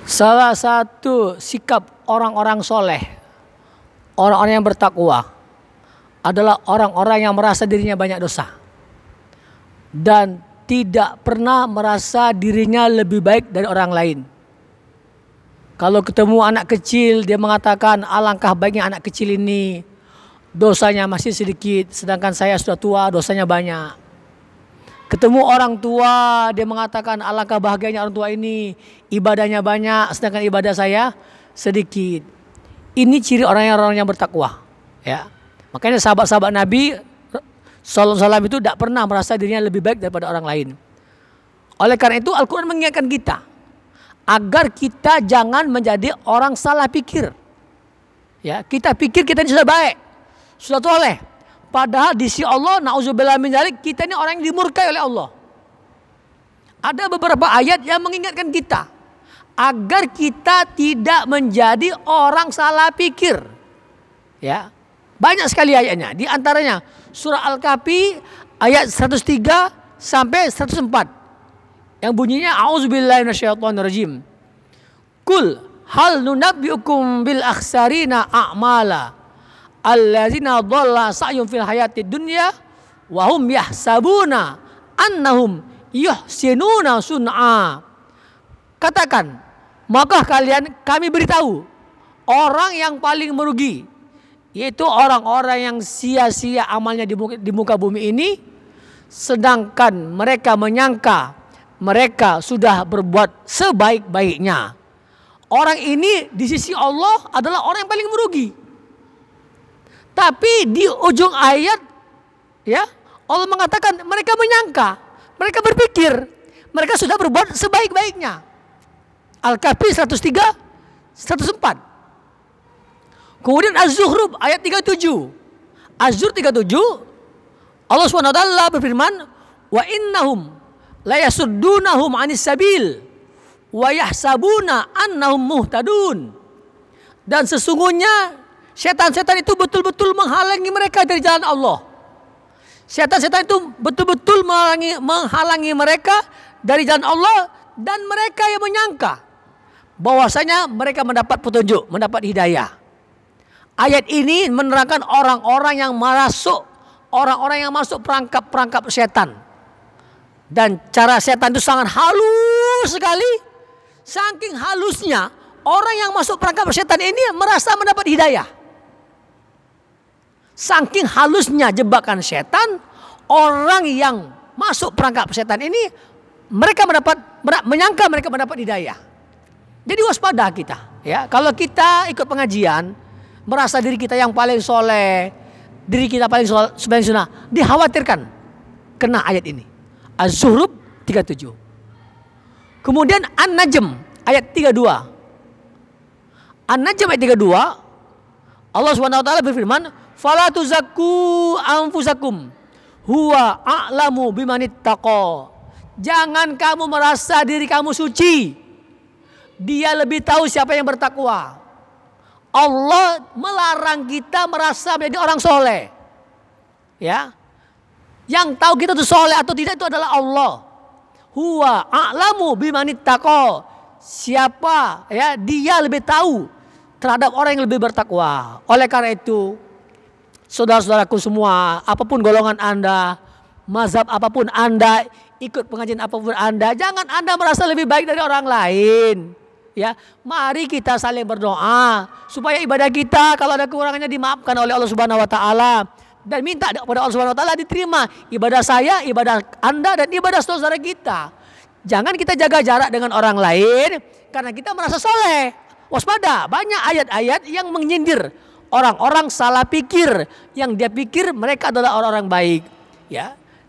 Salah satu sikap orang-orang soleh, orang-orang yang bertakwa, adalah orang-orang yang merasa dirinya banyak dosa dan tidak pernah merasa dirinya lebih baik dari orang lain. Kalau ketemu anak kecil, dia mengatakan, alangkah baiknya anak kecil ini, dosanya masih sedikit, sedangkan saya sudah tua, dosanya banyak. Ketemu orang tua, dia mengatakan, alangkah bahagianya orang tua ini, ibadahnya banyak, sedangkan ibadah saya sedikit. Ini ciri orang yang bertakwa. Ya, makanya sahabat-sahabat Nabi Sallallahu Alaihi Wasallam itu tidak pernah merasa dirinya lebih baik daripada orang lain. Oleh karena itu Al-Quran mengingatkan kita agar kita jangan menjadi orang salah pikir. Ya, kita pikir kita ini sudah baik, sudah soleh. Padahal di sisi Allah, na'udzubillah min dzalik, kita ini orang yang dimurkai oleh Allah. Ada beberapa ayat yang mengingatkan kita agar kita tidak menjadi orang salah pikir. Ya, banyak sekali ayatnya. Di antaranya surah Al-Kahfi ayat 103 sampai 104 yang bunyinya a'udzubillahi minasyaitonirrajim. Qul hal nunabbiukum bil akhsarina a'mala allazina dhalla sa'yum fil hayatid dunya wa hum yahsabuna annahum yuhsinuna sun'a. Katakan, maka kami beritahu orang yang paling merugi, yaitu orang-orang yang sia-sia amalnya di muka bumi ini, sedangkan mereka menyangka mereka sudah berbuat sebaik-baiknya. Orang ini di sisi Allah adalah orang yang paling merugi. Tapi di ujung ayat, ya, Allah mengatakan mereka menyangka, mereka berpikir mereka sudah berbuat sebaik-baiknya. Al-Kahfi 103, 104. Kemudian Az-Zukhruf ayat 37. Az-Zukhruf 37, Allah SWT berfirman, wa innahum la yasuddunahum 'anis sabil wa yahsabuna annahum muhtadun. Dan sesungguhnya setan-setan itu betul-betul menghalangi mereka dari jalan Allah. Setan-setan itu betul-betul menghalangi mereka dari jalan Allah, dan mereka yang menyangka bahwasanya mereka mendapat petunjuk, mendapat hidayah. Ayat ini menerangkan orang-orang yang masuk perangkap setan. Dan cara setan itu sangat halus sekali. Saking halusnya, orang yang masuk perangkap setan ini merasa mendapat hidayah. Saking halusnya jebakan setan, orang yang masuk perangkap setan ini menyangka mereka mendapat hidayah. Jadi waspada kita, ya. Kalau kita ikut pengajian, merasa diri kita yang paling soleh, diri kita paling sembahyang sunnah, dikhawatirkan kena ayat ini. Az-Zukhruf 37. Kemudian An-Najm ayat 32. An-Najm ayat 32, Allah SWT berfirman, fala tuzakku anfusakum huwa a'lamu bimanittaqa. Jangan kamu merasa diri kamu suci, Dia lebih tahu siapa yang bertakwa. Allah melarang kita merasa menjadi orang soleh. Ya, yang tahu kita itu soleh atau tidak itu adalah Allah. Huwa a'lamu bimanittaqa. Siapa, ya, Dia lebih tahu terhadap orang yang lebih bertakwa. Oleh karena itu, saudara-saudaraku semua, apapun golongan Anda, mazhab apapun Anda, ikut pengajian apapun Anda, jangan Anda merasa lebih baik dari orang lain. Ya, mari kita saling berdoa supaya ibadah kita kalau ada kekurangannya dimaafkan oleh Allah Subhanahu wa taala, dan minta kepada Allah Subhanahu wa taala diterima ibadah saya, ibadah Anda, dan ibadah saudara kita. Jangan kita jaga jarak dengan orang lain karena kita merasa soleh. Waspada, banyak ayat-ayat yang menyindir orang-orang salah pikir, yang dia pikir mereka adalah orang-orang baik, ya.